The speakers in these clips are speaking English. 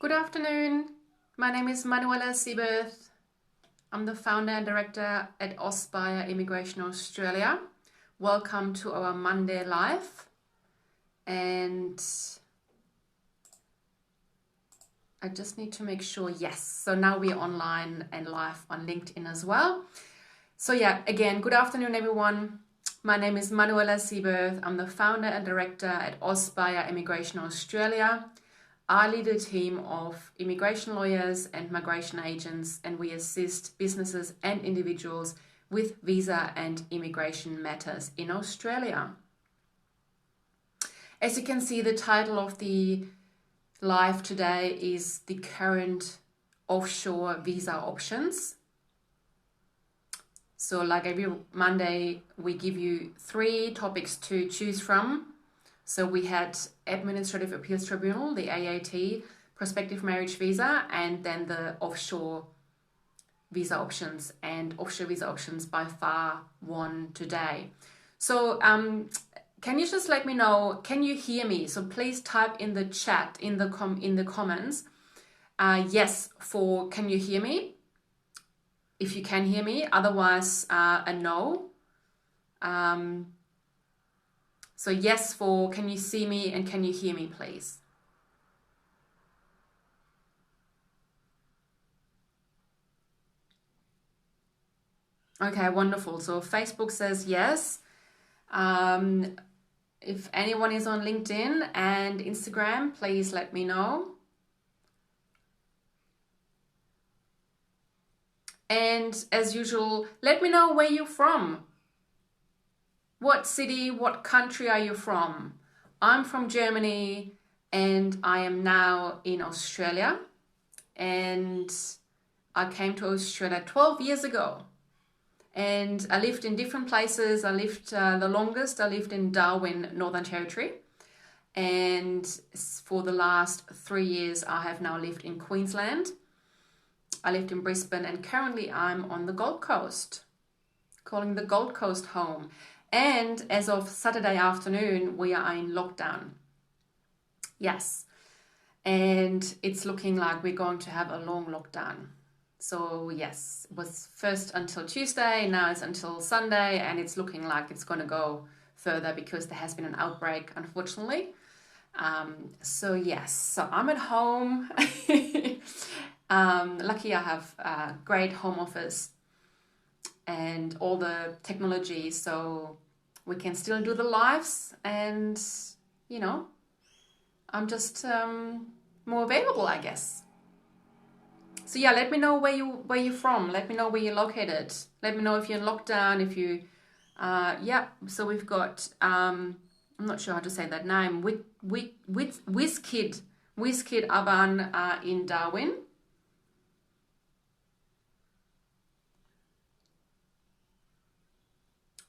Good afternoon. My name is Manuela Seiberth. I'm the founder and director at Auspire Immigration Australia. Welcome to our Monday Live. And I just need to make sure, yes. So now we're online and live on LinkedIn as well. So yeah, again, good afternoon, everyone. My name is Manuela Seiberth. I'm the founder and director at Auspire Immigration Australia. I lead a team of immigration lawyers and migration agents, and we assist businesses and individuals with visa and immigration matters in Australia. As you can see, the title of the live today is the Current Offshore Visa Options. So like every Monday, we give you 3 topics to choose from. So we had Administrative Appeals Tribunal, the AAT, Prospective Marriage Visa, and then the Offshore Visa Options. And Offshore Visa Options by far won today. So can you just let me know, can you hear me? So please type in the chat, in the comments, yes for can you hear me? If you can hear me, otherwise a no. So yes for can you see me and can you hear me, please? Okay, wonderful. So Facebook says yes. If anyone is on LinkedIn and Instagram, please let me know. And as usual, let me know where you're from. What city, what country are you from? I'm from Germany and I am now in Australia. And I came to Australia 12 years ago. And I lived in different places. I lived the longest, I lived in Darwin, Northern Territory. And for the last 3 years, I have now lived in Queensland. I lived in Brisbane and currently I'm on the Gold Coast, calling the Gold Coast home. And as of Saturday afternoon, we are in lockdown. Yes. And it's looking like we're going to have a long lockdown. So yes, it was first until Tuesday, now it's until Sunday, and it's looking like it's going to go further because there has been an outbreak, unfortunately. So yes, so I'm at home. Lucky I have a great home office and all the technology, so we can still do the lives, and you know, I'm just more available, I guess. So yeah, let me know where you're from. Let me know where you're located. Let me know if you're in lockdown. If you, yeah. So we've got I'm not sure how to say that name. Wizkid Avan in Darwin.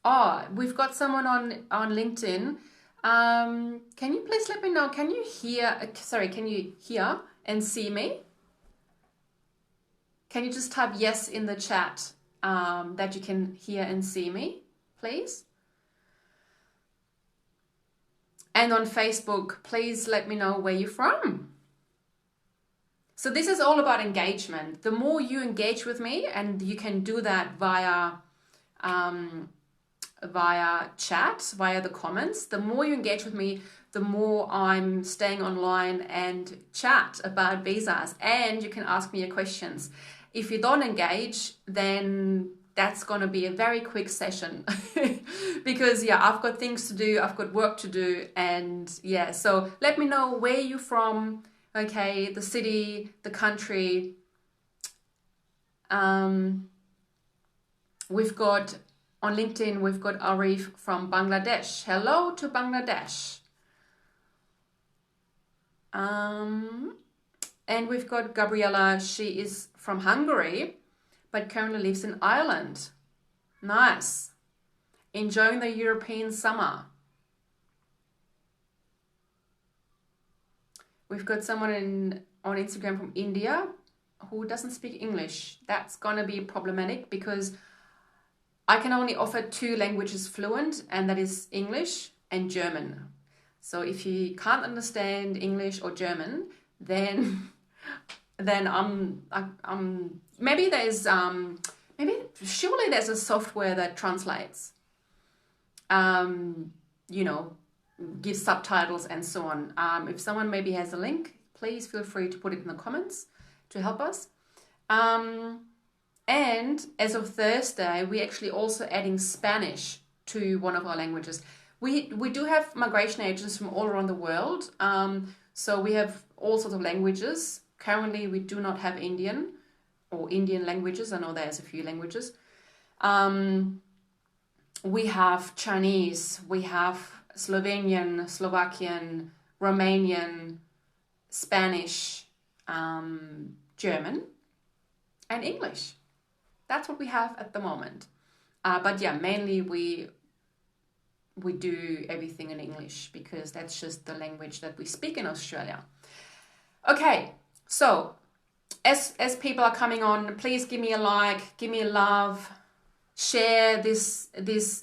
Oh, we've got someone on LinkedIn. Can you please let me know? Can you hear? Sorry, can you hear and see me? Can you just type yes in the chat that you can hear and see me, please? And on Facebook, please let me know where you're from. So this is all about engagement. The more you engage with me, and you can do that via chat, via the comments, the more you engage with me, the more I'm staying online and chat about visas, and you can ask me your questions. If you don't engage, then that's going to be a very quick session because yeah, I've got things to do, I've got work to do, and yeah, so let me know where you're from, okay, the city, the country. We've got on LinkedIn, we've got Arif from Bangladesh. Hello to Bangladesh. And we've got Gabriella. She is from Hungary, but currently lives in Ireland. Nice. Enjoying the European summer. We've got someone on Instagram from India who doesn't speak English. That's going to be problematic because I can only offer 2 languages fluent, and that is English and German. So if you can't understand English or German, then then maybe there's maybe surely there's a software that translates, you know, gives subtitles and so on. If someone maybe has a link, please feel free to put it in the comments to help us. And as of Thursday, we're actually also adding Spanish to one of our languages. We do have migration agents from all around the world. So we have all sorts of languages. Currently, we do not have Indian or Indian languages. I know there's a few languages. We have Chinese, we have Slovenian, Slovakian, Romanian, Spanish, German, and English. That's what we have at the moment. But yeah, mainly we do everything in English because that's just the language that we speak in Australia. Okay, so as people are coming on, please give me a like, give me a love, share this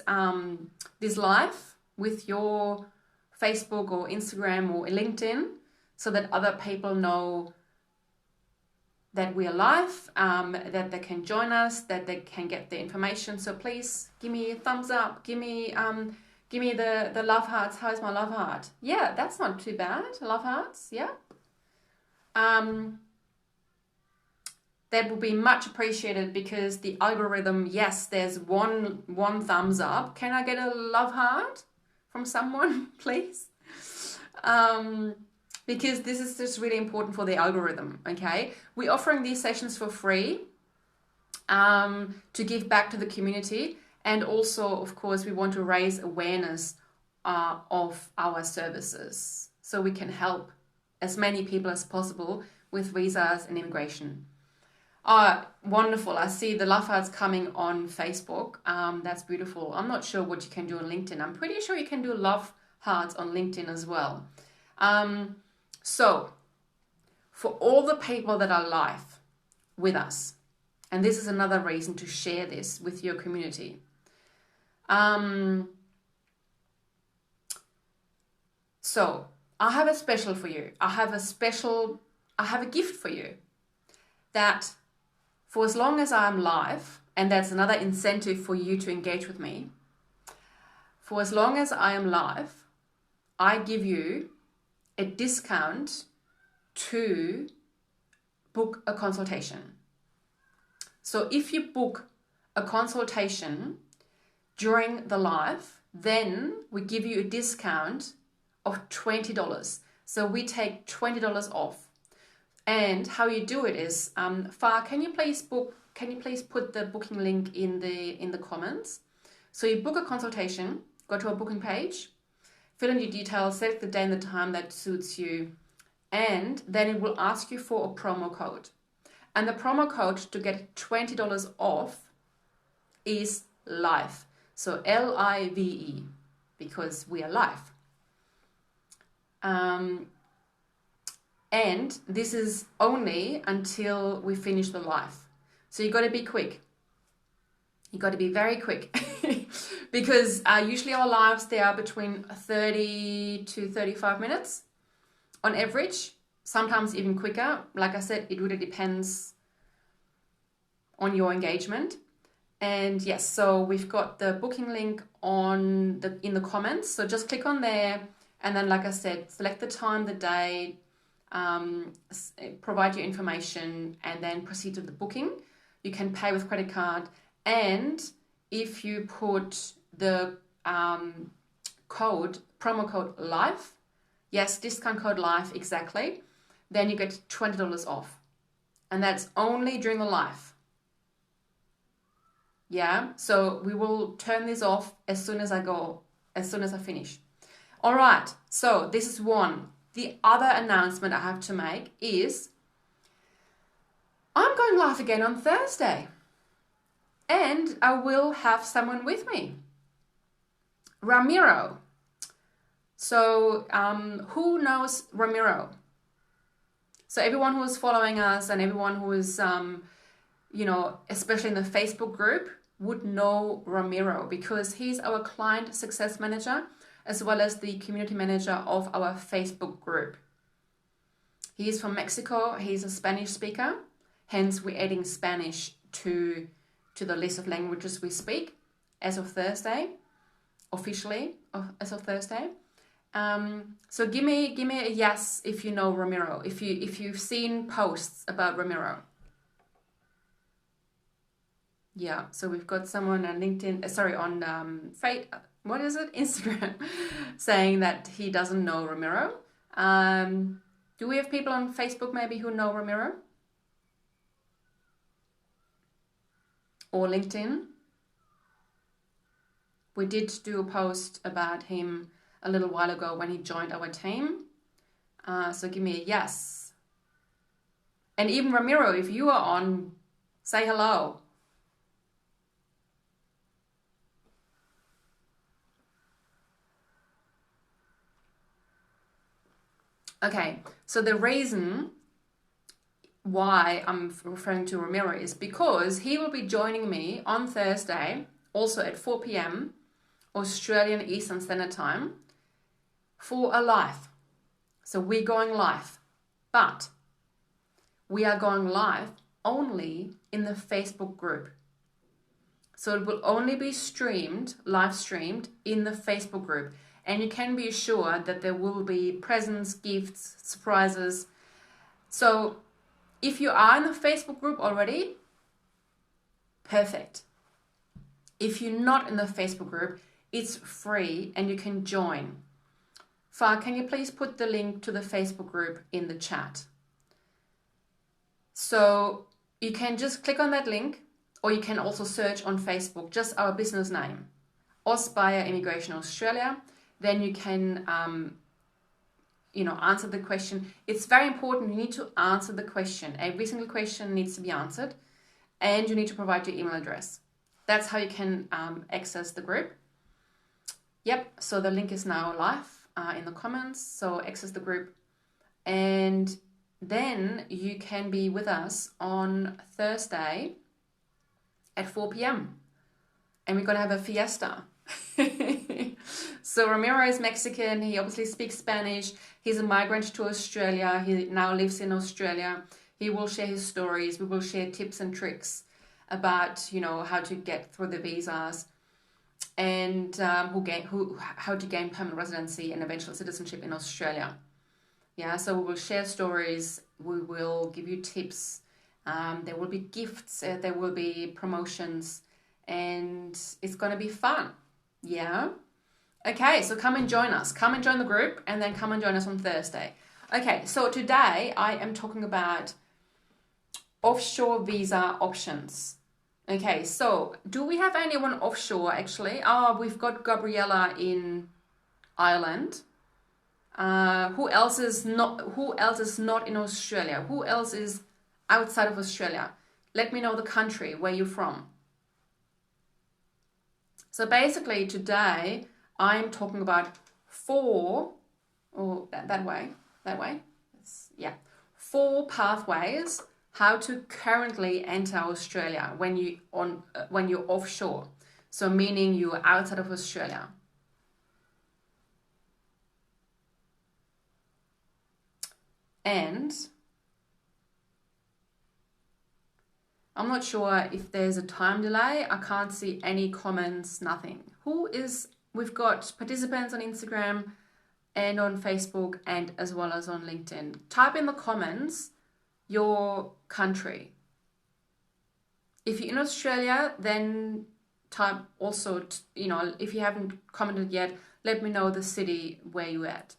live with your Facebook or Instagram or LinkedIn so that other people know that we are live, that they can join us, that they can get the information. So please give me a thumbs up, give me the love hearts. How's my love heart? Yeah, that's not too bad. Love hearts, yeah. That would be much appreciated because the algorithm, yes, there's one thumbs up. Can I get a love heart from someone, please? Because this is just really important for the algorithm, okay? We're offering these sessions for free to give back to the community. And also, of course, we want to raise awareness of our services so we can help as many people as possible with visas and immigration. Wonderful. I see the love hearts coming on Facebook. That's beautiful. I'm not sure what you can do on LinkedIn. I'm pretty sure you can do love hearts on LinkedIn as well. So for all the people that are live with us, and this is another reason to share this with your community. So I have a special for you. I have a gift for you that for as long as I'm live, and that's another incentive for you to engage with me, for as long as I am live, I give you a discount to book a consultation. So if you book a consultation during the live, then we give you a discount of $20. So we take $20 off. And how you do it is, Far, can you please put the booking link in the comments? So you book a consultation, go to a booking page, fill in your details, select the day and the time that suits you, and then it will ask you for a promo code. And the promo code to get $20 off is LIVE. So LIVE, because we are live. And this is only until we finish the live. So you got to be quick. You got to be very quick because usually our lives, they are between 30 to 35 minutes on average, sometimes even quicker. Like I said, it really depends on your engagement. And yes, so we've got the booking link in the comments. So just click on there. And then, like I said, select the time, the day, provide your information, and then proceed to the booking. You can pay with credit card. And if you put the promo code LIVE, yes, discount code LIVE, exactly, then you get $20 off. And that's only during the live. Yeah, so we will turn this off as soon as I finish. All right, so this is one. The other announcement I have to make is I'm going live again on Thursday. And I will have someone with me, Ramiro. So who knows Ramiro? So everyone who is following us and everyone who is, especially in the Facebook group, would know Ramiro because he's our client success manager as well as the community manager of our Facebook group. He's from Mexico. He's a Spanish speaker. Hence, we're adding Spanish to the list of languages we speak as of Thursday, officially as of Thursday. So give me a yes if you know Ramiro, if you've seen posts about Ramiro. Yeah, so we've got someone on LinkedIn, on what is it? Instagram, saying that he doesn't know Ramiro. Do we have people on Facebook maybe who know Ramiro? Or LinkedIn? We did do a post about him a little while ago when he joined our team. So give me a yes. And even Ramiro, if you are on, say hello. Okay, so the reason why I'm referring to Ramiro is because he will be joining me on Thursday, also at 4 p.m. Australian Eastern Standard Time, for a live. So we're going live, but we are going live only in the Facebook group. So it will only be live streamed in the Facebook group. And you can be assured that there will be presents, gifts, surprises. So if you are in the Facebook group already, perfect. If you're not in the Facebook group, it's free and you can join. Far, can you please put the link to the Facebook group in the chat? So you can just click on that link, or you can also search on Facebook, just our business name, Auspire Immigration Australia. Then you can, answer the question. It's very important. You need to answer the question. Every single question needs to be answered, and you need to provide your email address. That's how you can access the group. Yep. So the link is now live in the comments. So access the group, and then you can be with us on Thursday at 4 p.m. and we're going to have a fiesta. So Ramiro is Mexican. He obviously speaks Spanish. He's a migrant to Australia. He now lives in Australia. He will share his stories. We will share tips and tricks about, how to get through the visas and how to gain permanent residency and eventual citizenship in Australia. Yeah, so we will share stories. We will give you tips. There will be gifts. There will be promotions, and it's going to be fun. Yeah. Okay, so come and join us. Come and join the group, and then come and join us on Thursday. Okay, so today I am talking about offshore visa options. Okay, so do we have anyone offshore actually? We've got Gabriella in Ireland. Who else is not in Australia? Who else is outside of Australia? Let me know the country where you're from. So basically today I'm talking about four pathways how to currently enter Australia when you're offshore. So meaning you're outside of Australia. And I'm not sure if there's a time delay. I can't see any comments, nothing. We've got participants on Instagram and on Facebook and as well as on LinkedIn. Type in the comments your country. If you're in Australia, then type also, if you haven't commented yet, let me know the city where you're at.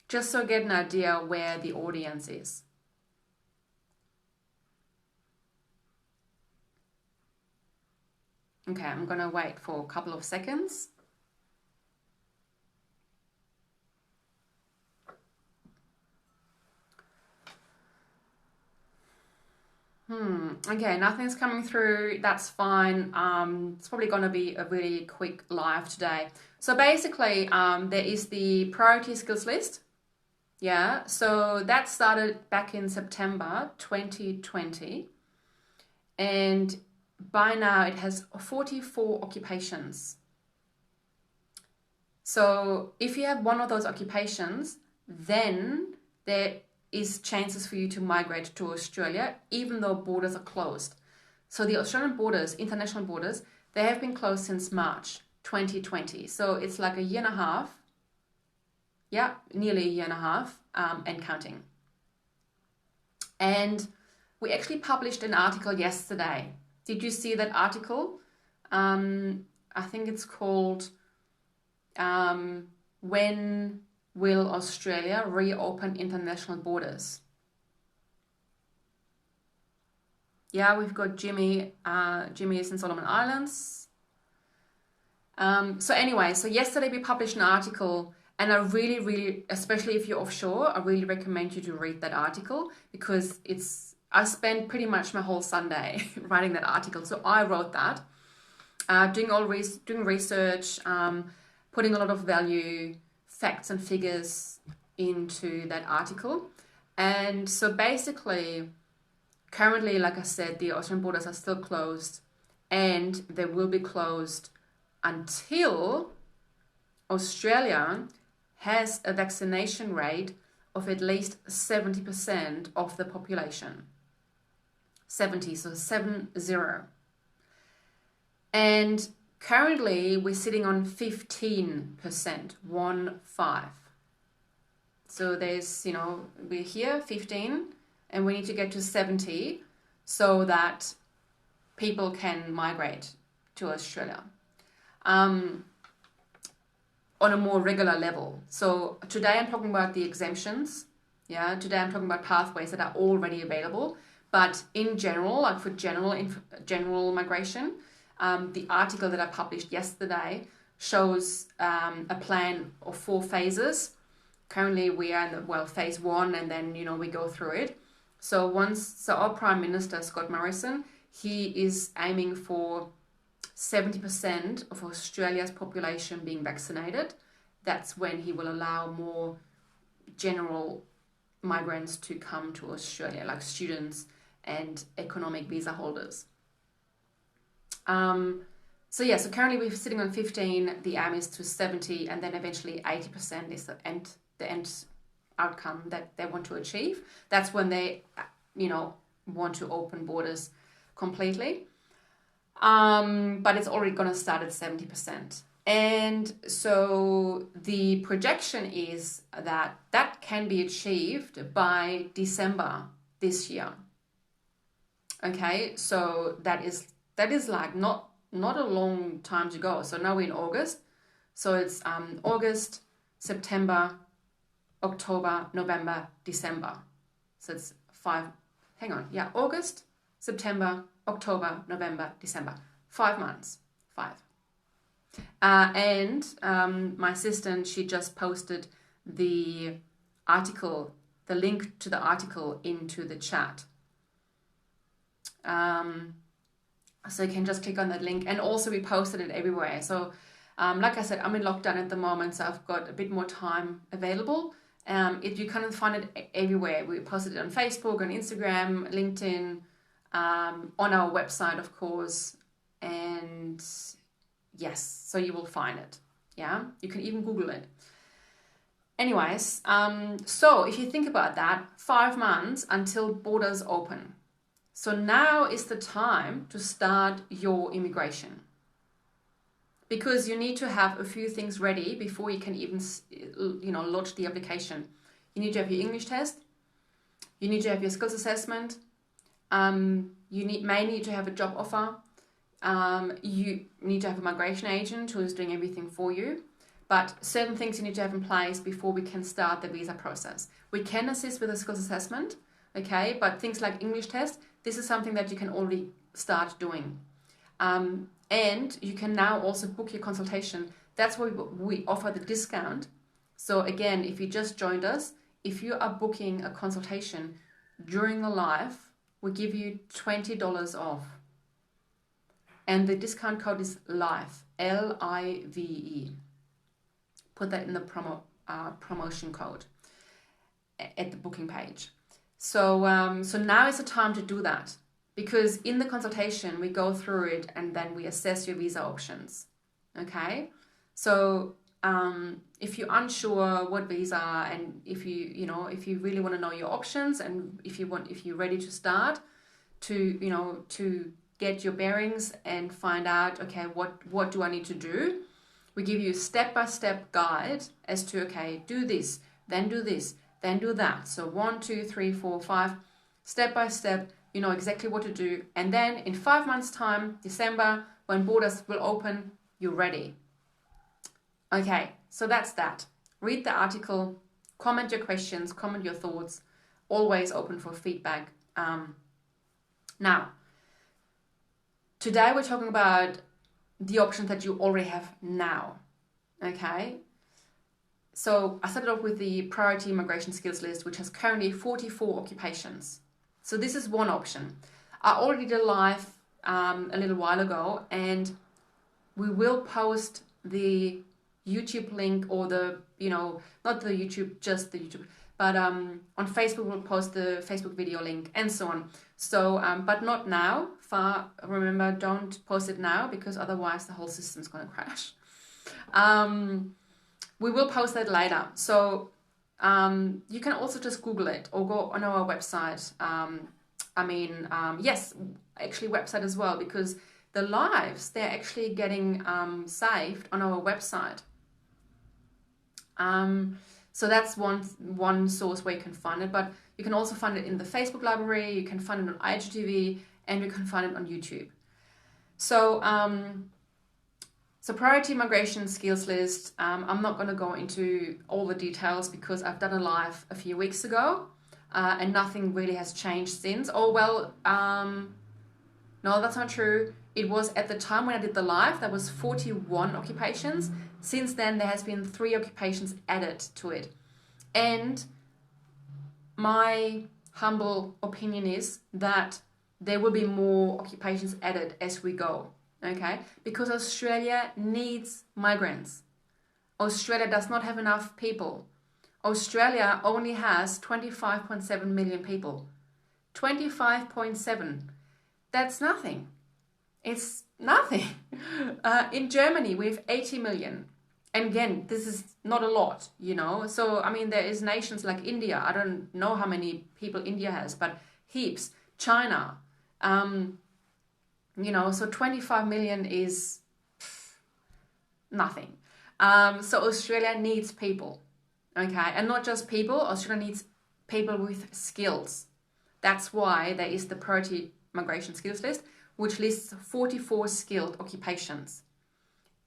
Just so I get an idea where the audience is. Okay, I'm going to wait for a couple of seconds. Okay, nothing's coming through. That's fine. It's probably going to be a really quick live today. So basically, there is the priority skills list. Yeah, so that started back in September 2020. And by now it has 44 occupations. So if you have one of those occupations, then there is chances for you to migrate to Australia, even though borders are closed. So the Australian borders, international borders, they have been closed since March 2020. So it's like a year and a half. Yeah, nearly a year and a half and counting. And we actually published an article yesterday. Did you see that article? I think it's called When Will Australia Reopen International Borders? Yeah, we've got Jimmy. Jimmy is in Solomon Islands. So anyway, so yesterday we published an article, and I really, especially if you're offshore, I really recommend you to read that article, because I spent pretty much my whole Sunday writing that article. So I wrote that, doing research, putting a lot of value, facts and figures into that article. And so basically, currently, like I said, the Australian borders are still closed, and they will be closed until Australia has a vaccination rate of at least 70% of the population. 70, so 70. And currently we're sitting on 15%, 1-5. So there's, we're here 15, and we need to get to 70 so that people can migrate to Australia on a more regular level. So today I'm talking about the exemptions. Yeah, today I'm talking about pathways that are already available. But in general, like for general migration, the article that I published yesterday shows a plan of 4 phases. Currently we are in phase 1, and then we go through it. So our Prime Minister Scott Morrison, he is aiming for 70% of Australia's population being vaccinated. That's when he will allow more general migrants to come to Australia, like students and economic visa holders. So currently we're sitting on 15, the aim is to 70, and then eventually 80% is the end outcome that they want to achieve. That's when they, want to open borders completely. But it's already going to start at 70%. And so the projection is that can be achieved by December this year. Okay, so that is like not a long time to go. So now we're in August. So it's August, September, October, November, December. So it's August, September, October, November, December. 5 months. 5. And my assistant, she just posted the article, the link to the article into the chat. So you can just click on that link, and also we posted it everywhere. So like I said, I'm in lockdown at the moment, so I've got a bit more time available. You can find it everywhere. We posted it on Facebook, on Instagram, LinkedIn, on our website, of course. And yes, so you will find it. Yeah, you can even Google it. Anyways, so if you think about that, 5 months until borders open. So now is the time to start your immigration, because you need to have a few things ready before you can even, launch the application. You need to have your English test. You need to have your skills assessment. You may need to have a job offer. You need to have a migration agent who is doing everything for you. But certain things you need to have in place before we can start the visa process. We can assist with a skills assessment, okay? But things like English test, this is something that you can already start doing. And you can now also book your consultation. That's why we offer the discount. So again, if you just joined us, if you are booking a consultation during the live, we give you $20 off. And the discount code is LIVE, LIVE. Put that in the promotion code at the booking page. So now is the time to do that, because in the consultation we go through it and then we assess your visa options. Okay, so if you're unsure what visa, and if you really want to know your options, and if you're ready to start to get your bearings and find out, okay, what do I need to do? We give you a step-by-step guide as to, okay, do this, then do this, then do that. So 1, 2, 3, 4, 5, step by step, you know exactly what to do. And then in 5 months' time, December, when borders will open, you're ready. Okay, so that's that. Read the article, comment your questions, comment your thoughts, always open for feedback. Now, today we're talking about the options that you already have now, okay? So I started off with the priority immigration skills list, which has currently 44 occupations. So this is one option. I already did a live a little while ago, and we will post the YouTube link, or the, not the YouTube, just the YouTube, but on Facebook we'll post the Facebook video link and so on. So, but not now. Remember, don't post it now, because otherwise the whole system's going to crash. We will post that later. So you can also just Google it or go on our website. Yes, actually website as well, because the lives, they're actually getting saved on our website. So that's one source where you can find it, but you can also find it in the Facebook library, you can find it on IGTV, and you can find it on YouTube. So, so priority immigration skills list, I'm not going to go into all the details, because I've done a live a few weeks ago, and nothing really has changed since. Oh, well, no, that's not true. It was at the time when I did the live, there was 41 occupations. Since then, there has been 3 occupations added to it. And my humble opinion is that there will be more occupations added as we go, okay? Because Australia needs migrants. Australia does not have enough people. Australia only has 25.7 million people. 25.7. That's nothing. It's nothing. In Germany, we have 80 million. And again, this is not a lot, So, there is nations like India. I don't know how many people India has, but heaps. China. So 25 million is nothing. So Australia needs people, okay? And not just people, Australia needs people with skills. That's why there is the priority migration skills list, which lists 44 skilled occupations.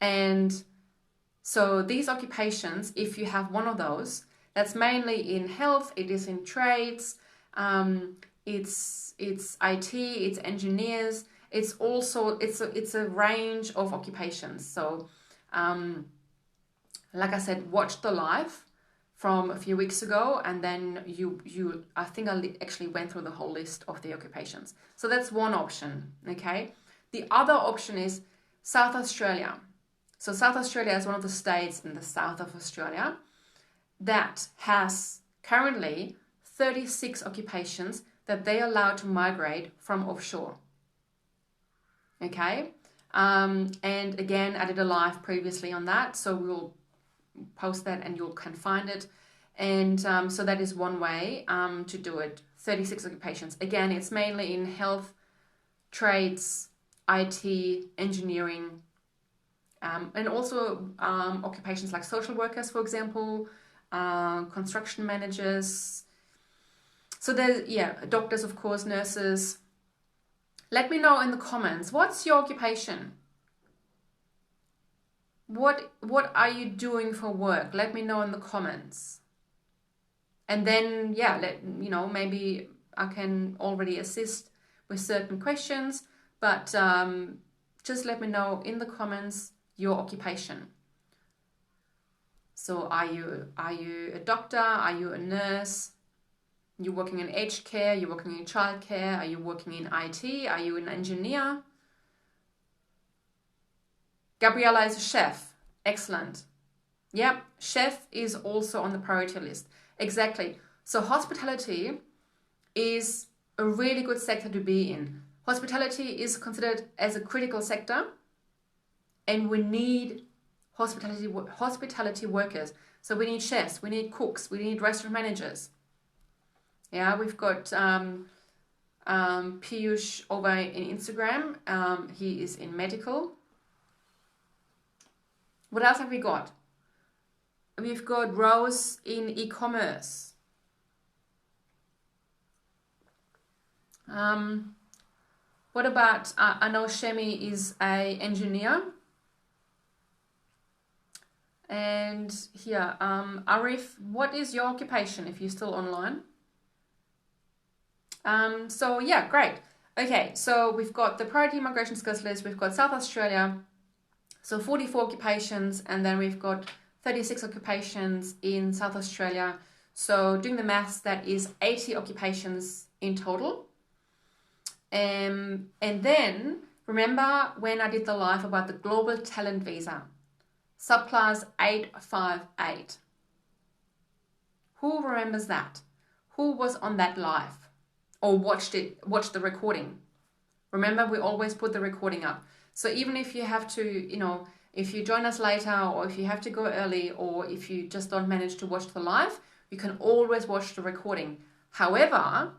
And so these occupations, if you have one of those, that's mainly in health, it is in trades, it's IT, it's engineers, it's also, it's a range of occupations. So, like I said, watch the live from a few weeks ago, and then I think I actually went through the whole list of the occupations. So that's one option, okay? The other option is South Australia. So South Australia is one of the states in the south of Australia that has currently 36 occupations that they are allowed to migrate from offshore. Okay? And again, I did a live previously on that, so we'll post that and you can find it. And so that is one way to do it. 36 occupations. Again, it's mainly in health, trades, IT, engineering, and also occupations like social workers, for example, construction managers. So there's, doctors, of course, nurses. Let me know in the comments, what's your occupation? What are you doing for work? Let me know in the comments. And then, maybe I can already assist with certain questions, but just let me know in the comments your occupation. So are you a doctor? Are you a nurse? You're working in aged care? You're working in childcare? Are you working in IT? Are you an engineer? Gabriella is a chef. Excellent. Yep, chef is also on the priority list. Exactly. So hospitality is a really good sector to be in. Hospitality is considered as a critical sector, and we need hospitality workers. So we need chefs, we need cooks, we need restaurant managers. Yeah, we've got Piyush over in Instagram. He is in medical. What else have we got? We've got Rose in e-commerce. What about, I know Shemi is a engineer. And here, Arif, what is your occupation if you're still online? So yeah, great. Okay, so we've got the priority migration skills list. We've got South Australia, so 44 occupations, and then we've got 36 occupations in South Australia. So doing the maths, that is 80 occupations in total. And then remember when I did the live about the global talent visa, subclass 858. Who remembers that? Who was on that live or watched the recording? Remember, we always put the recording up. So even if you have to, if you join us later, or if you have to go early, or if you just don't manage to watch the live, you can always watch the recording. However,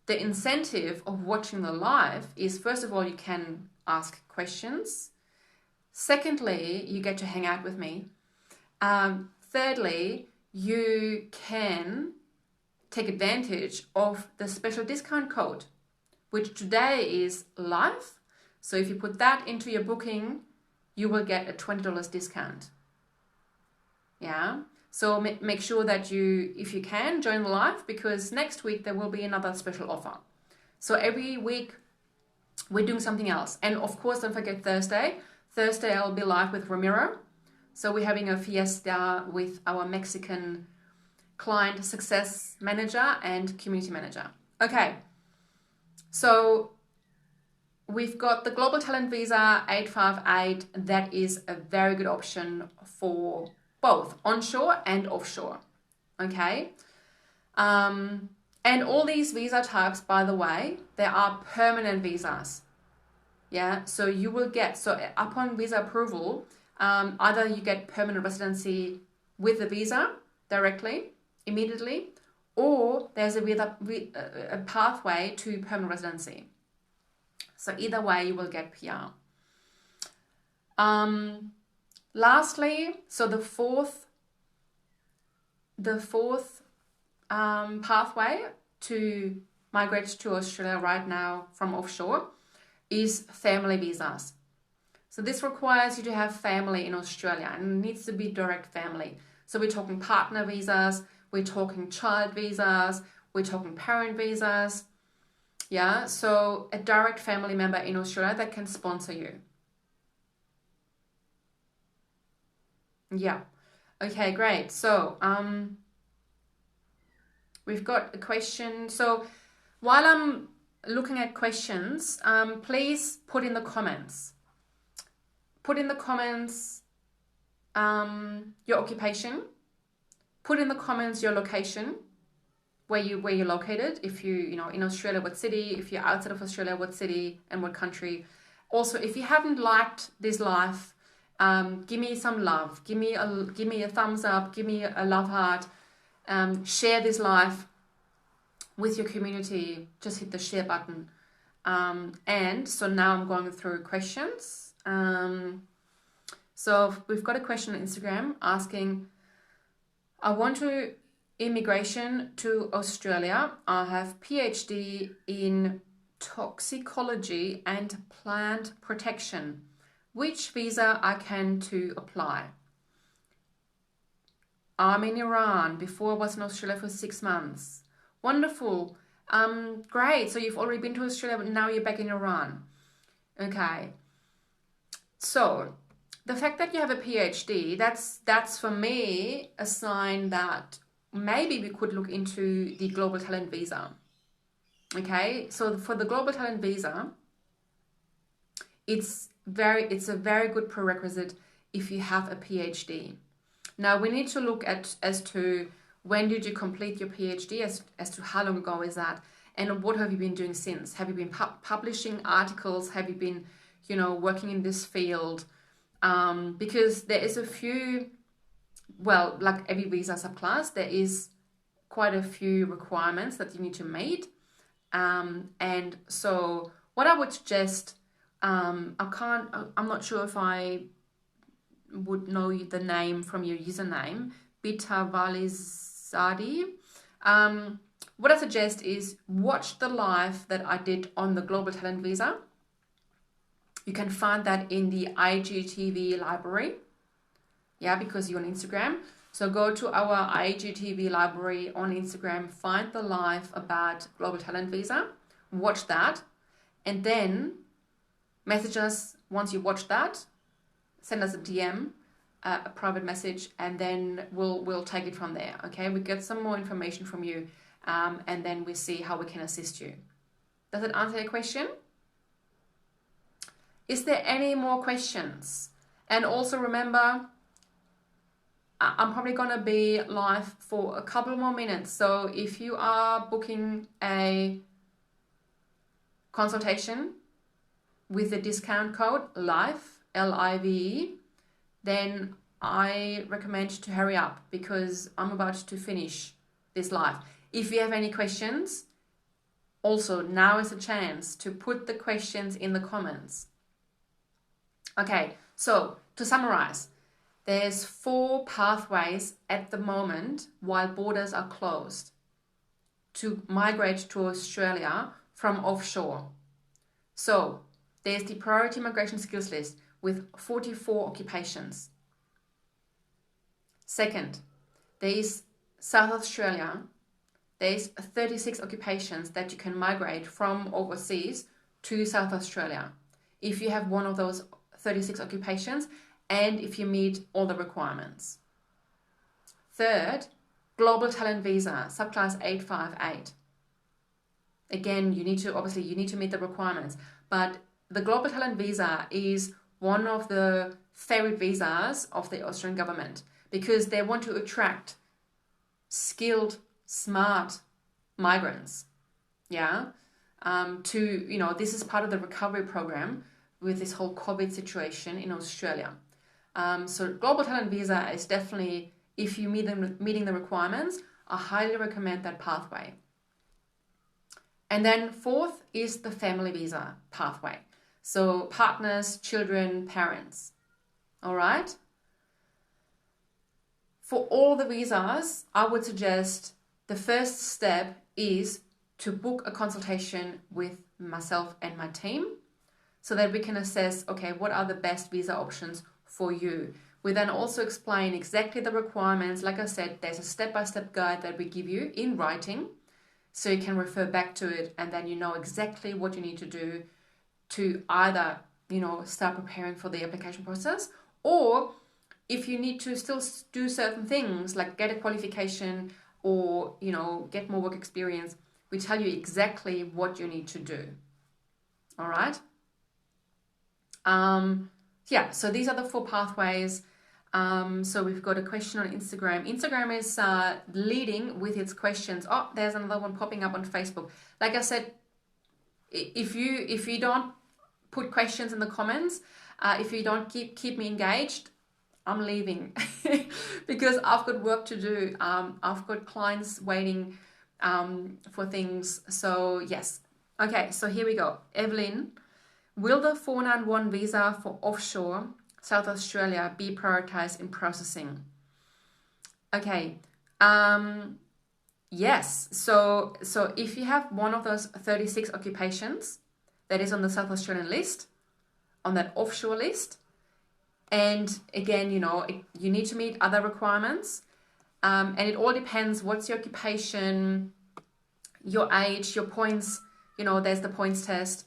the incentive of watching the live is, first of all, you can ask questions. Secondly, you get to hang out with me. Thirdly, you can take advantage of the special discount code, which today is live. So if you put that into your booking, you will get a $20 discount. Yeah. So make sure that you, if you can, join the live, because next week there will be another special offer. So every week we're doing something else. And of course, don't forget Thursday. Thursday I'll be live with Ramiro. So we're having a fiesta with our Mexican client success manager and community manager. Okay. So we've got the Global Talent Visa 858. That is a very good option for both onshore and offshore. Okay. And all these visa types, by the way, they are permanent visas. Yeah. So you will get, upon visa approval, either you get permanent residency with the visa directly, immediately, or there's a pathway to permanent residency. So either way, you will get PR. Lastly, so the fourth pathway to migrate to Australia right now from offshore is family visas. So this requires you to have family in Australia, and it needs to be direct family. So we're talking partner visas, we're talking child visas, we're talking parent visas. Yeah, so a direct family member in Australia that can sponsor you. Yeah. Okay, great. So we've got a question. So while I'm looking at questions, please put in the comments. Put in the comments your occupation. Put in the comments your location, where you're located. If in Australia, what city? If you're outside of Australia, what city and what country? Also, if you haven't liked this live, give me some love. Give me a thumbs up. Give me a love heart. Share this live with your community. Just hit the share button. And so now I'm going through questions. So we've got a question on Instagram asking, I want to immigration to Australia. I have PhD in toxicology and plant protection. Which visa I can to apply? I'm in Iran. Before I was in Australia for 6 months. Wonderful. Great. So you've already been to Australia, but now you're back in Iran. Okay. So the fact that you have a PhD, that's for me a sign that maybe we could look into the Global Talent Visa. Okay. So for the Global Talent Visa, it's a very good prerequisite if you have a PhD. Now we need to look at as to when did you complete your PhD, as to how long ago is that, and what have you been doing since? Have you been publishing articles? Have you been, working in this field? because there is a few, well, like every visa subclass, there is quite a few requirements that you need to meet. And so what I would suggest, I'm not sure if I would know the name from your username, Bitavalizadi. What I suggest is watch the live that I did on the Global Talent Visa. You can find that in the IGTV library. Yeah, because you're on Instagram. So go to our IGTV library on Instagram, find the live about Global Talent Visa, watch that, and then message us once you watch that. Send us a DM, a private message, and then we'll take it from there. Okay, we get some more information from you, and then we see how we can assist you. Does it answer your question? Is there any more questions? And also remember, I'm probably going to be live for a couple more minutes. So if you are booking a consultation with the discount code LIVE, L-I-V-E, then I recommend to hurry up because I'm about to finish this live. If you have any questions, also now is a chance to put the questions in the comments. Okay, so to summarize, there's 4 pathways at the moment while borders are closed to migrate to Australia from offshore. So there's the priority migration skills list with 44 occupations. Second, there is South Australia. There's 36 occupations that you can migrate from overseas to South Australia if you have one of those 36 occupations and if you meet all the requirements. Third, Global Talent Visa, subclass 858. Again, you need to meet the requirements, but the Global Talent Visa is one of the favorite visas of the Australian government because they want to attract skilled, smart migrants. Yeah. This is part of the recovery program with this whole COVID situation in Australia. So Global Talent Visa is definitely, if you meeting the requirements, I highly recommend that pathway. And then fourth is the family visa pathway. So partners, children, parents. All right. For all the visas, I would suggest the first step is to book a consultation with myself and my team so that we can assess, okay, what are the best visa options for you. We then also explain exactly the requirements. Like I said, there's a step-by-step guide that we give you in writing so you can refer back to it and then you know exactly what you need to do to either, start preparing for the application process, or if you need to still do certain things like get a qualification or, get more work experience, we tell you exactly what you need to do. All right. So these are the 4 pathways. So we've got a question on Instagram. Instagram is leading with its questions. Oh, there's another one popping up on Facebook. Like I said, if you don't put questions in the comments, if you don't keep me engaged, I'm leaving because I've got work to do. I've got clients waiting for things. So yes. Okay, so here we go. Evelyn, will the 491 visa for offshore South Australia be prioritized in processing? Okay. Yes. So if you have one of those 36 occupations that is on the South Australian list, on that offshore list, and again, you need to meet other requirements, and it all depends. What's your occupation, your age, your points? There's the points test.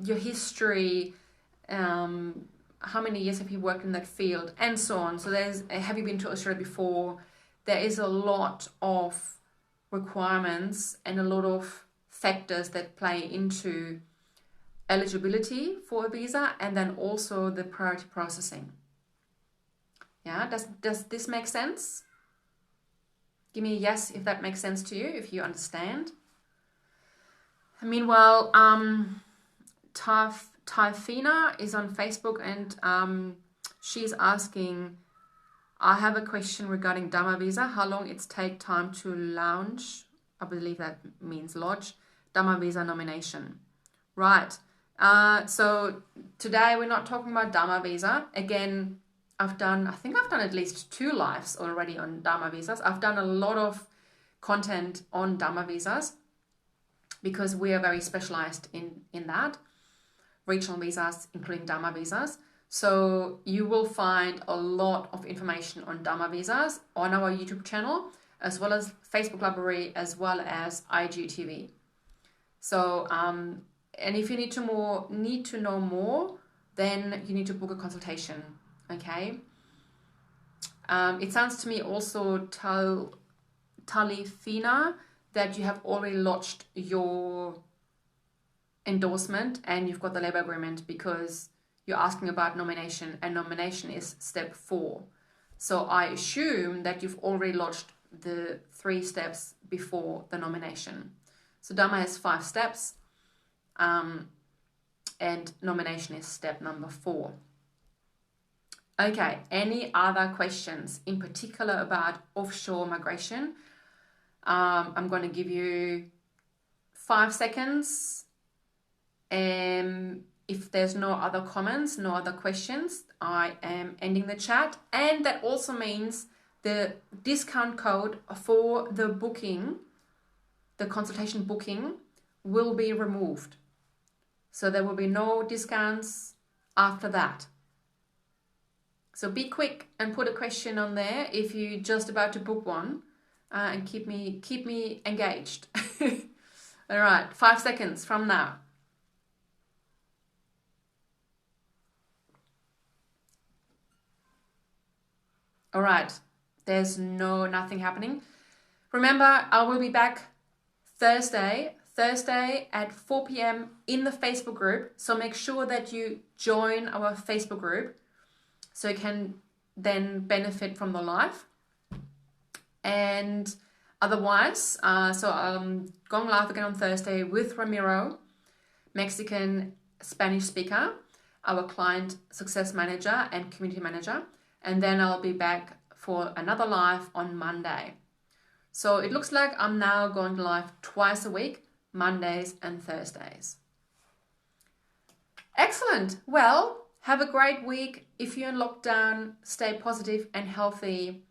Your history, how many years have you worked in that field, and so on. So have you been to Australia before? There is a lot of requirements and a lot of factors that play into eligibility for a visa and then also the priority processing. Yeah, does this make sense? Give me a yes if that makes sense to you, if you understand. Meanwhile, Typhina is on Facebook, and she's asking, I have a question regarding Dhamma visa. How long it take time to launch? I believe that means lodge Dhamma visa nomination. Right. So today we're not talking about Dhamma visa. Again, I think I've done at least 2 lives already on Dhamma visas. I've done a lot of content on Dhamma visas because we are very specialized in that. Regional visas, including Dhamma visas. So you will find a lot of information on Dhamma visas on our YouTube channel, as well as Facebook library, as well as IGTV. So, and if you need to know more, then you need to book a consultation. Okay. It sounds to me also, Talifina, that you have already lodged your endorsement and you've got the labor agreement, because you're asking about nomination, and nomination is step 4. So I assume that you've already lodged the 3 steps before the nomination. So Dhamma has 5 steps, and nomination is step number 4. Okay, any other questions in particular about offshore migration? I'm going to give you 5 seconds. If there's no other comments, no other questions, I am ending the chat. And that also means the discount code for the booking, the consultation booking, will be removed. So there will be no discounts after that. So be quick and put a question on there if you're just about to book one, and keep me engaged. All right, 5 seconds from now. All right, there's nothing happening. Remember, I will be back Thursday at 4 p.m. in the Facebook group. So make sure that you join our Facebook group so you can then benefit from the live. And otherwise, so I'm going live again on Thursday with Ramiro, Mexican Spanish speaker, our client success manager and community manager. And then I'll be back for another live on Monday. So it looks like I'm now going live twice a week, Mondays and Thursdays. Excellent. Well, have a great week. If you're in lockdown, stay positive and healthy.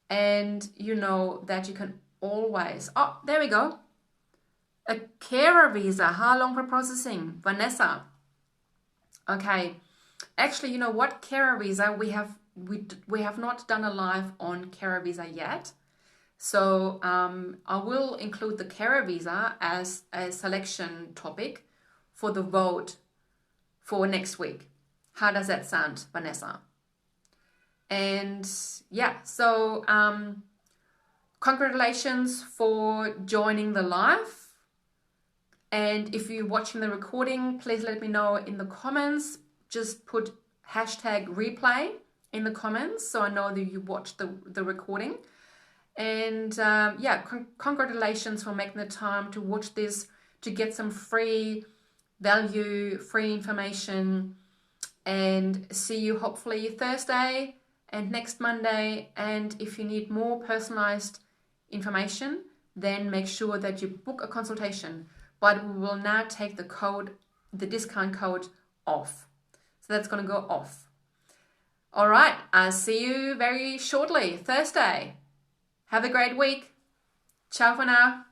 And you know that you can always... Oh, there we go. A carer visa. How long for processing? Vanessa. Okay. Actually, you know what? Carer visa, we have not done a live on carer visa yet. So I will include the carer visa as a selection topic for the vote for next week. How does that sound, Vanessa? And yeah, so congratulations for joining the live. And if you're watching the recording, please let me know in the comments. Just put #replay in the comments so I know that you watched the recording. And yeah, congratulations for making the time to watch this, to get some free value, free information. And see you hopefully Thursday and next Monday. And if you need more personalized information, then make sure that you book a consultation. But we will now take the discount code off. So that's going to go off. All right, I'll see you very shortly, Thursday. Have a great week. Ciao for now.